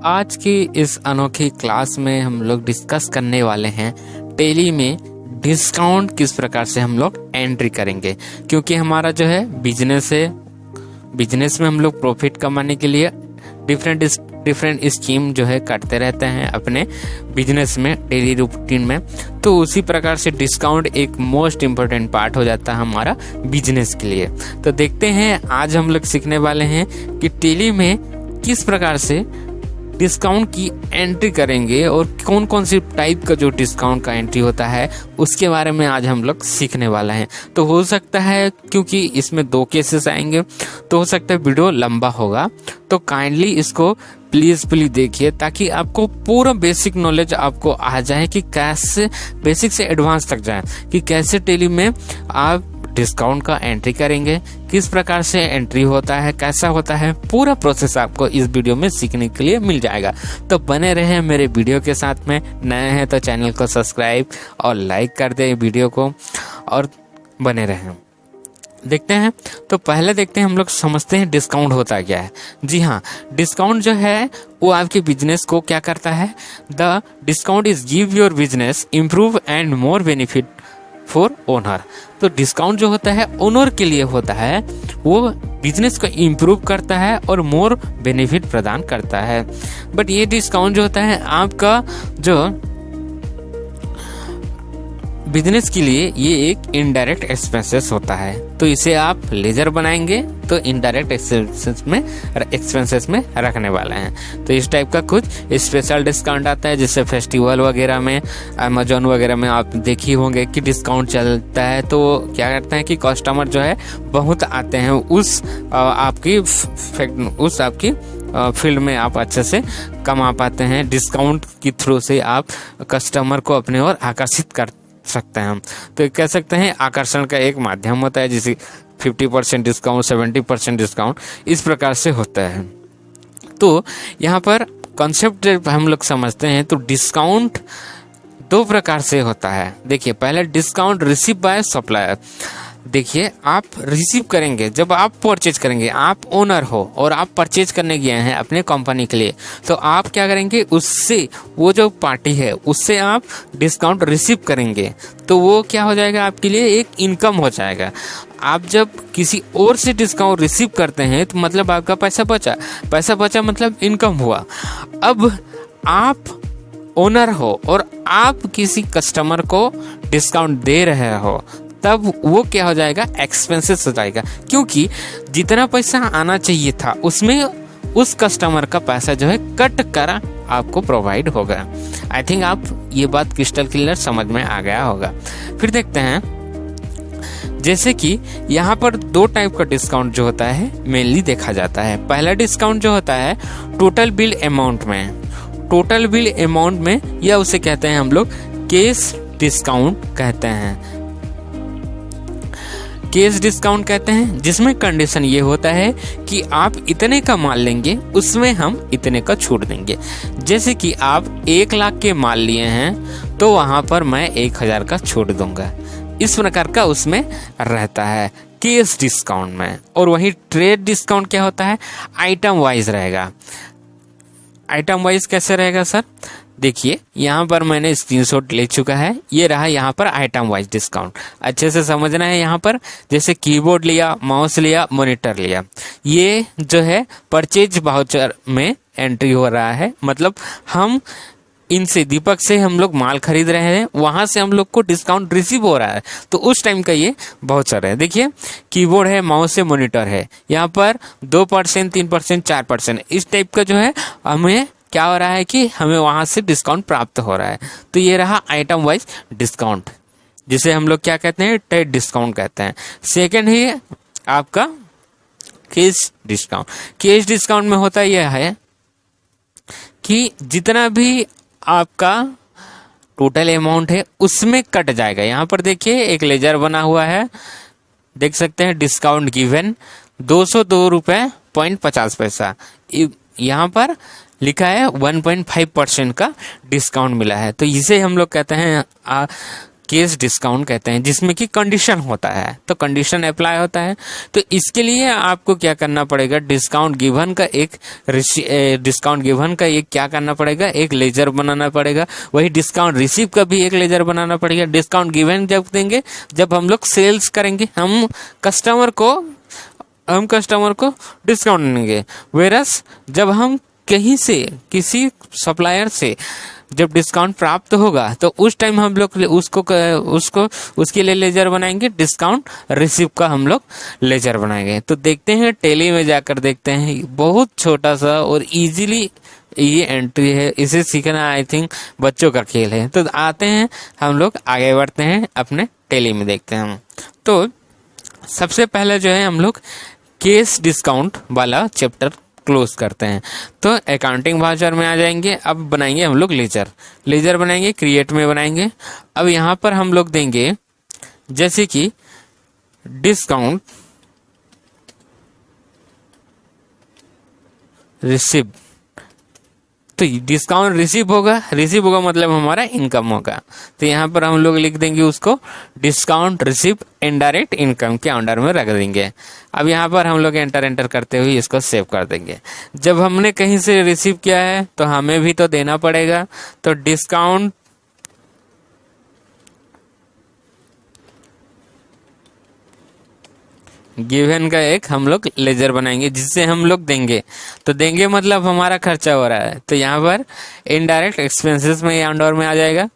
आज की इस अनोखी क्लास में हम लोग डिस्कस करने वाले हैं टेली में डिस्काउंट किस प्रकार से हम लोग एंट्री करेंगे, क्योंकि हमारा जो है बिजनेस है। बिजनेस में हम लोग प्रॉफिट कमाने के लिए डिफरेंट स्कीम जो है करते रहते हैं अपने बिजनेस में, डेली रूटीन में। तो उसी प्रकार से डिस्काउंट एक मोस्ट इम्पोर्टेंट पार्ट हो जाता है हमारा बिजनेस के लिए। तो देखते हैं आज हम लोग सीखने वाले हैं कि टेली में किस प्रकार से डिस्काउंट की एंट्री करेंगे और कौन कौन सी टाइप का जो डिस्काउंट का एंट्री होता है उसके बारे में आज हम लोग सीखने वाला हैं। तो हो सकता है, क्योंकि इसमें 2 केसेस आएंगे, तो हो सकता है वीडियो लंबा होगा, तो काइंडली इसको प्लीज देखिए ताकि आपको पूरा बेसिक नॉलेज आपको आ जाए कि कैसे बेसिक से एडवांस तक जाए कि कैसे टेली में आप डिस्काउंट का एंट्री करेंगे, किस प्रकार से एंट्री होता है, कैसा होता है, पूरा प्रोसेस आपको इस वीडियो में सीखने के लिए मिल जाएगा। तो बने रहे मेरे वीडियो के साथ में। नए हैं तो चैनल को सब्सक्राइब और लाइक कर दे वीडियो को और बने रहें। देखते हैं, तो पहले देखते हैं हम लोग समझते हैं डिस्काउंट होता क्या है। जी हाँ, डिस्काउंट जो है वो आपके बिजनेस को क्या करता है। The discount is give your business improve and more benefit for owner. तो डिस्काउंट जो होता है ओनर के लिए होता है, वो बिजनेस को इम्प्रूव करता है और मोर बेनिफिट प्रदान करता है। बट ये डिस्काउंट जो होता है आपका जो बिजनेस के लिए ये एक इनडायरेक्ट एक्सपेंसेस होता है। तो इसे आप लेजर बनाएंगे तो इनडायरेक्ट एक्सपेंसेस में रखने वाले हैं। तो इस टाइप का कुछ स्पेशल डिस्काउंट आता है, जैसे फेस्टिवल वगैरह में, अमेजोन वगैरह में आप देखिए होंगे कि डिस्काउंट चलता है। तो क्या करते हैं कि कस्टमर जो है बहुत आते हैं उस आपकी फील्ड में आप अच्छे से कमा पाते हैं। डिस्काउंट के थ्रू से आप कस्टमर को अपने ओर आकर्षित कर सकते हैं। तो कह सकते हैं आकर्षण का एक माध्यम होता है, जैसे 50% डिस्काउंट, 70% डिस्काउंट, इस प्रकार से होता है। तो यहाँ पर कॉन्सेप्ट हम लोग समझते हैं तो डिस्काउंट 2 प्रकार से होता है। देखिए, पहले डिस्काउंट रिसीव बाय सप्लायर। देखिए, आप रिसीव करेंगे जब आप परचेज करेंगे, आप ओनर हो और आप परचेज करने गए हैं अपने कंपनी के लिए, तो आप क्या करेंगे, उससे वो जो पार्टी है उससे आप डिस्काउंट रिसीव करेंगे। तो वो क्या हो जाएगा, आपके लिए एक इनकम हो जाएगा। आप जब किसी और से डिस्काउंट रिसीव करते हैं तो मतलब आपका पैसा बचा मतलब इनकम हुआ। अब आप ओनर हो और आप किसी कस्टमर को डिस्काउंट दे रहे हो, तब वो क्या हो जाएगा, एक्सपेंसेस हो जाएगा, क्योंकि जितना पैसा आना चाहिए था उसमें उस कस्टमर का पैसा जो है कट कर आपको प्रोवाइड होगा। आई थिंक आप ये बात क्रिस्टल क्लियर समझ में आ गया होगा। फिर देखते हैं, जैसे कि यहाँ पर 2 टाइप का डिस्काउंट जो होता है मेनली देखा जाता है। पहला डिस्काउंट जो होता है टोटल बिल अमाउंट में, या उसे कहते हैं हम लोग कैश डिस्काउंट कहते हैं। कैश डिस्काउंट कहते हैं, जिसमें कंडीशन ये होता है कि आप इतने का माल लेंगे उसमें हम इतने का छूट देंगे। जैसे कि आप 1 लाख के माल लिए हैं तो वहां पर मैं 1000 का छूट दूंगा। इस प्रकार का उसमें रहता है कैश डिस्काउंट में। और वही ट्रेड डिस्काउंट क्या होता है, आइटम वाइज रहेगा। आइटम वाइज कैसे रहेगा सर? देखिए, यहाँ पर मैंने स्क्रीनशॉट ले चुका है, ये रहा यहाँ पर आइटम वाइज डिस्काउंट। अच्छे से समझना है। यहाँ पर जैसे कीबोर्ड लिया, माउस लिया, मॉनिटर लिया, ये जो है परचेज वाउचर में एंट्री हो रहा है। मतलब हम इनसे, दीपक से हम लोग माल खरीद रहे हैं, वहां से हम लोग को डिस्काउंट रिसीव हो रहा है, तो उस टाइम का ये वाउचर है। देखिए, कीबोर्ड है, माउस है, मॉनिटर है, यहाँ पर 2%, 3%, 4%, इस टाइप का जो है हमें क्या हो रहा है कि हमें वहां से डिस्काउंट प्राप्त हो रहा है। तो ये रहा आइटम वाइज डिस्काउंट, जिसे हम लोग क्या कहते हैं, ट्रेड डिस्काउंट कहते हैं। सेकंड है आपका कैश डिस्काउंट। कैश डिस्काउंट में होता यह है कि जितना भी आपका टोटल अमाउंट है उसमें कट जाएगा। यहाँ पर देखिए एक लेजर बना हुआ है, देख सकते हैं, डिस्काउंट गिवन 202 रुपये 50 पैसा। यहाँ पर लिखा है 1.5% का डिस्काउंट मिला है। तो इसे हम लोग कहते हैं केस डिस्काउंट कहते हैं, जिसमें कि कंडीशन होता है, तो कंडीशन अप्लाई होता है। तो इसके लिए आपको क्या करना पड़ेगा, डिस्काउंट गिवन का एक क्या करना पड़ेगा, एक लेजर बनाना पड़ेगा। वही डिस्काउंट रिसीव का भी एक लेजर बनाना पड़ेगा। डिस्काउंट गिवन जब देंगे, जब हम लोग सेल्स करेंगे, हम कस्टमर को डिस्काउंट देंगे। वेरस जब हम कहीं से किसी सप्लायर से जब डिस्काउंट प्राप्त होगा, तो उस टाइम हम लोग उसके लिए लेजर बनाएंगे, डिस्काउंट रिसीव का हम लोग लेजर बनाएंगे। तो देखते हैं, टैली में जाकर देखते हैं। बहुत छोटा सा और इजीली ये एंट्री है, इसे सीखना आई थिंक बच्चों का खेल है। तो आते हैं, हम लोग आगे बढ़ते हैं, अपने टैली में देखते हैं हम। तो सबसे पहले जो है हम लोग केस डिस्काउंट वाला चैप्टर क्लोज करते हैं। तो अकाउंटिंग वाउचर में आ जाएंगे। अब बनाएंगे हम लोग लेजर बनाएंगे, क्रिएट में बनाएंगे। अब यहाँ पर हम लोग देंगे जैसे कि डिस्काउंट रिसीव। तो डिस्काउंट रिसीव होगा मतलब हमारा इनकम होगा। तो यहाँ पर हम लोग लिख देंगे उसको डिस्काउंट रिसीव इनडायरेक्ट इनकम के अंडर में रख देंगे। अब यहाँ पर हम लोग एंटर करते हुए इसको सेव कर देंगे। जब हमने कहीं से रिसीव किया है तो हमें भी तो देना पड़ेगा। तो डिस्काउंट गिवन का एक हम लोग लेजर बनाएंगे, जिससे हम लोग देंगे। तो देंगे मतलब हमारा खर्चा हो रहा है, तो यहाँ पर इनडायरेक्ट एक्सपेंसेस में ये अंडर में आ जाएगा।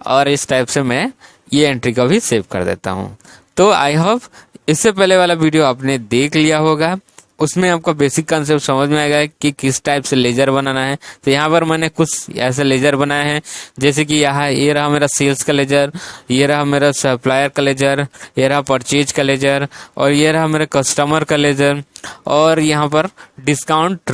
और इस टाइप से मैं ये एंट्री को भी सेव कर देता हूँ। तो आई होप इससे पहले वाला वीडियो आपने देख लिया होगा, उसमें आपको बेसिक कंसेप्ट समझ में आएगा कि किस टाइप से लेजर बनाना है। तो यहाँ पर मैंने कुछ ऐसे लेजर बनाए हैं, जैसे कि यहाँ ये रहा मेरा सेल्स का लेजर, ये रहा मेरा सप्लायर का लेजर, ये रहा परचेज का लेजर, और ये रहा मेरे कस्टमर का लेजर। और यहाँ पर डिस्काउंट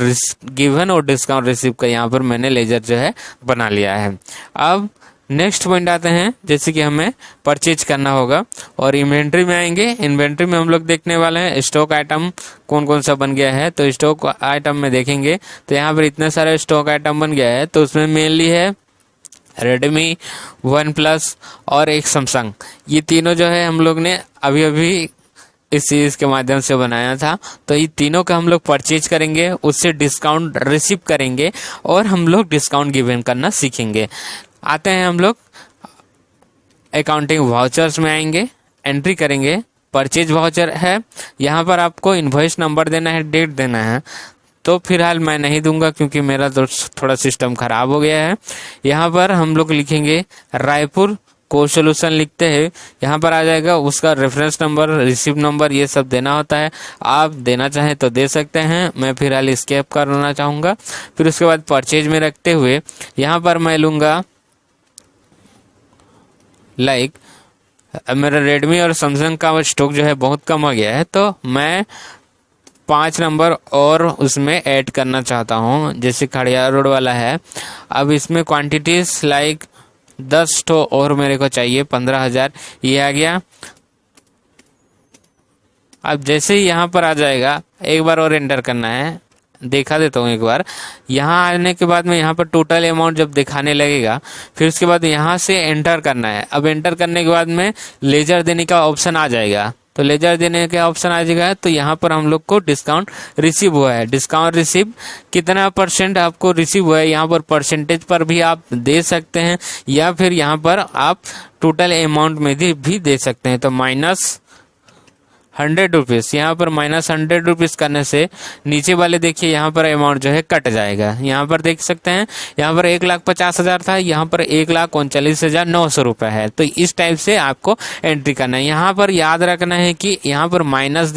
गिवन और डिस्काउंट रिसीव का यहाँ पर मैंने लेजर जो है बना लिया है। अब नेक्स्ट पॉइंट आते हैं, जैसे कि हमें परचेज करना होगा और इन्वेंट्री में आएंगे। इन्वेंट्री में हम लोग देखने वाले हैं स्टॉक आइटम कौन कौन सा बन गया है। तो स्टॉक आइटम में देखेंगे तो यहाँ पर इतने सारे स्टॉक आइटम बन गया है। तो उसमें मेनली है रेडमी, वन प्लस और एक सैमसंग। ये तीनों जो है हम लोग ने अभी इस सीरीज के माध्यम से बनाया था। तो ये तीनों का हम लोग परचेज करेंगे, उससे डिस्काउंट रिसीव करेंगे और हम लोग डिस्काउंट गिवन करना सीखेंगे। आते हैं हम लोग अकाउंटिंग वाउचर्स में आएंगे, एंट्री करेंगे। परचेज वाउचर है, यहाँ पर आपको इनवॉइस नंबर देना है, डेट देना है। तो फिलहाल मैं नहीं दूंगा क्योंकि मेरा तो थोड़ा सिस्टम खराब हो गया है। यहाँ पर हम लोग लिखेंगे रायपुर कोड सोल्यूशन लिखते हैं, यहाँ पर आ जाएगा उसका रेफरेंस नंबर, रिसीव नंबर, ये सब देना होता है। आप देना चाहें तो दे सकते हैं, मैं फिलहाल स्केप करना चाहूँगा। फिर उसके बाद परचेज में रखते हुए यहाँ पर मैं लूँगा लाइक मेरा रेडमी और सैमसंग का स्टॉक जो है बहुत कम हो गया है, तो मैं 5 नंबर और उसमें ऐड करना चाहता हूँ, जैसे खड़ियार रोड वाला है। अब इसमें क्वांटिटीज लाइक 10 तो और मेरे को चाहिए 15,000, ये आ गया। अब जैसे ही यहाँ पर आ जाएगा, एक बार और एंटर करना है, देखा देता हूँ एक बार। यहाँ आने के बाद में यहाँ पर टोटल अमाउंट जब दिखाने लगेगा, फिर उसके बाद यहाँ से एंटर करना है। अब एंटर करने के बाद में लेजर देने का ऑप्शन आ जाएगा। तो लेजर देने का ऑप्शन आ जाएगा, तो यहाँ पर हम लोग को डिस्काउंट रिसीव हुआ है। डिस्काउंट रिसीव कितना % आपको रिसीव हुआ है, यहाँ पर परसेंटेज पर भी आप दे सकते हैं, या फिर यहाँ पर आप टोटल अमाउंट में भी दे सकते हैं। तो -100 यहाँ पर -100 करने से नीचे वाले देखिए यहाँ पर अमाउंट जो है कट जाएगा। यहाँ पर देख सकते हैं, यहाँ पर 1,50,000 था, यहाँ पर 1,39,900 रुपये है। तो इस टाइप से आपको एंट्री करना है। यहाँ पर याद रखना है कि यहाँ पर माइनस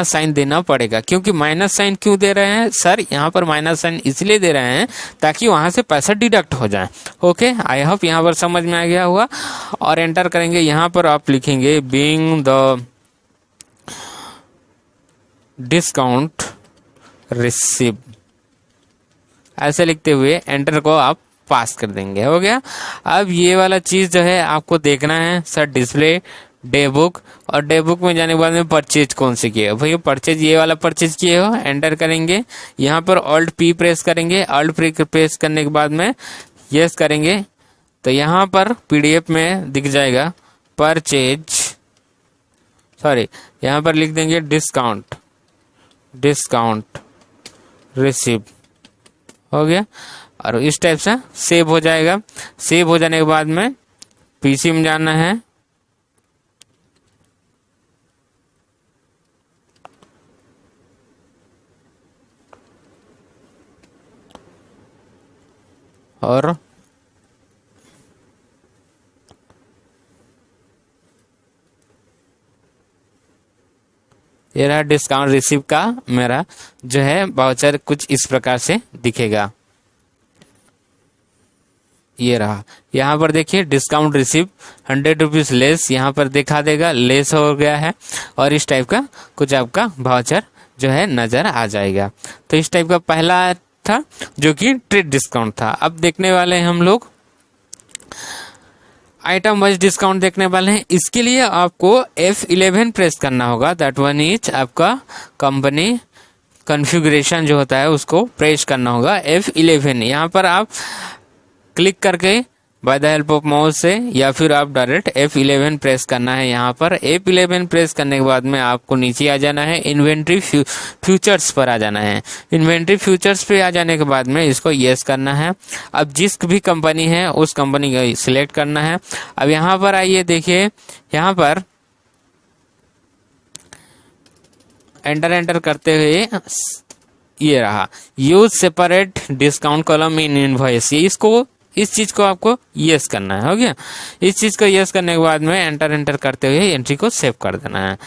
साइन देना पड़ेगा। क्योंकि माइनस साइन क्यों दे रहे हैं सर, यहाँ पर माइनस साइन इसलिए दे रहे हैं ताकि वहाँ से पैसा डिडक्ट हो जाए। ओके, आई होप यहाँ पर समझ में आ गया होगा। और एंटर करेंगे, यहाँ पर आप लिखेंगे बीइंग द डिस्काउंट रिसीव, ऐसे लिखते हुए एंटर को आप पास कर देंगे। हो गया। अब ये वाला चीज जो है आपको देखना है सर, डिस्प्ले डे बुक, और डे बुक में जाने के बाद में परचेज कौन से किए हो भैया, परचेज ये वाला परचेज किए हो, एंटर करेंगे। यहाँ पर Alt P प्रेस करेंगे, Alt P प्रेस करने के बाद में यस करेंगे। तो यहाँ पर पीडीएफ में दिख जाएगा परचेज, सॉरी यहाँ पर लिख देंगे डिस्काउंट रिसीव, हो गया। और इस टाइप से सेव हो जाएगा। सेव हो जाने के बाद में पीसी में जाना है, और ये रहा डिस्काउंट रिसीव का मेरा जो है वाउचर, कुछ इस प्रकार से दिखेगा। ये रहा, यहाँ पर देखिए डिस्काउंट रिसीव 100 रुपीज लेस, यहाँ पर दिखा देगा लेस हो गया है, और इस टाइप का कुछ आपका वाउचर जो है नजर आ जाएगा। तो इस टाइप का पहला था जो कि ट्रेड डिस्काउंट था। अब देखने वाले हैं हम लोग आइटम वाइज डिस्काउंट देखने वाले हैं। इसके लिए आपको F11 प्रेस करना होगा। दैट वन इज आपका कंपनी कॉन्फ़िगरेशन जो होता है उसको प्रेस करना होगा। F11 यहाँ पर आप क्लिक करके by the help of mouse से, या फिर आप डायरेक्ट F11 प्रेस करना है। यहाँ पर F11 प्रेस करने के बाद में आपको नीचे आ जाना है, इन्वेंट्री फ्यूचर्स पर आ जाना है। इन्वेंट्री फ्यूचर्स पे आ जाने के बाद में इसको यस करना है। अब जिस भी कंपनी है उस कंपनी का सिलेक्ट करना है। अब यहाँ पर आइए, देखिए यहाँ पर एंटर करते हुए ये रहा use separate discount column in invoice, इसको इस चीज को आपको यस करना है। हो गया। इस चीज को यस करने के बाद में एंटर करते हुए एंट्री को सेव कर देना है।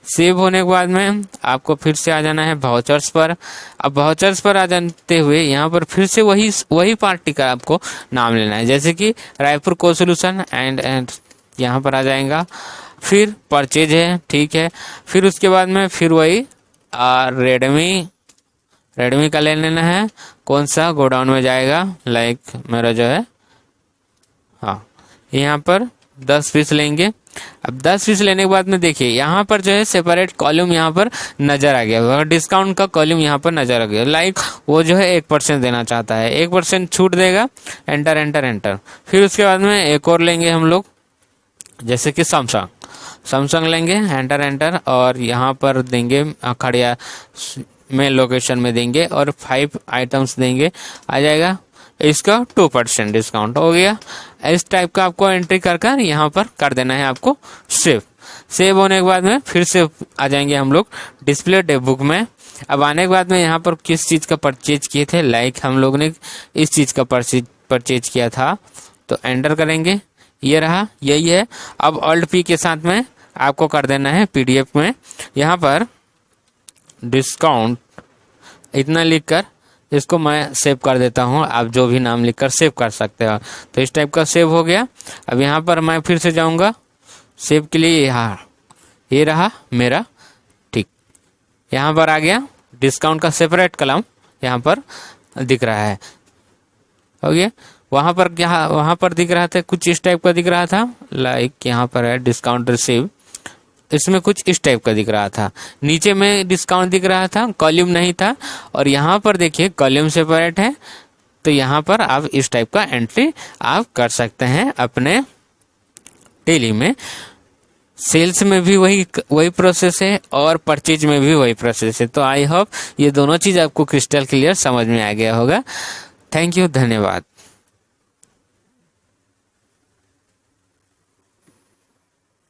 सेव होने के बाद में आपको फिर से आ जाना है वाउचर्स पर। अब वाउचर्स पर आ जाते हुए यहाँ पर फिर से वही पार्टी का आपको नाम लेना है, जैसे कि रायपुर को सोल्यूशन एंड यहाँ पर आ जाएगा। फिर परचेज है, ठीक है। फिर उसके बाद में फिर वही रेडमी का ले लेना है। कौन सा गोडाउन में जाएगा, लाइक मेरा जो है, हाँ यहाँ पर 10 पीस लेंगे। अब 10 पीस लेने के बाद में देखिए यहाँ पर जो है सेपरेट कॉलम यहाँ पर नजर आ गया, डिस्काउंट का कॉलम यहाँ पर नजर आ गया। लाइक वो जो है 1% देना चाहता है, 1% छूट देगा। एंटर। फिर उसके बाद में एक और लेंगे हम लोग, जैसे कि सैमसंग लेंगे। एंटर और यहाँ पर देंगे खड़िया में लोकेशन में देंगे और 5 आइटम्स देंगे, आ जाएगा। इसका 2% डिस्काउंट हो गया। इस टाइप का आपको एंट्री कर यहाँ पर कर देना है आपको सेव होने के बाद में फिर से आ जाएंगे हम लोग डिस्प्ले डे बुक में। अब आने के बाद में यहाँ पर किस चीज़ का परचेज किए थे, लाइक हम लोग ने इस चीज़ का परचेज किया था, तो एंटर करेंगे। ये रहा, यही है। अब ऑल्ट पी के साथ में आपको कर देना है पीडीएफ में, यहाँ पर डिस्काउंट इतना लिखकर इसको मैं सेव कर देता हूँ। आप जो भी नाम लिखकर सेव कर सकते हो। तो इस टाइप का सेव हो गया। अब यहाँ पर मैं फिर से जाऊँगा सेव के लिए, यहाँ ये रहा मेरा, ठीक। यहाँ पर आ गया डिस्काउंट का सेपरेट कलम यहाँ पर दिख रहा है, हो गया। वहाँ पर दिख रहा था कुछ इस टाइप का दिख रहा था, लाइक यहाँ पर है डिस्काउंट रिसीव, इसमें कुछ इस टाइप का दिख रहा था। नीचे में डिस्काउंट दिख रहा था, कॉलम नहीं था। और यहाँ पर देखिए कॉलम सेपरेट है, तो यहाँ पर आप इस टाइप का एंट्री आप कर सकते हैं अपने टेली में। सेल्स में भी वही प्रोसेस है और परचेज में भी वही प्रोसेस है। तो आई होप ये दोनों चीज़ आपको क्रिस्टल क्लियर समझ में आ गया होगा। थैंक यू, धन्यवाद।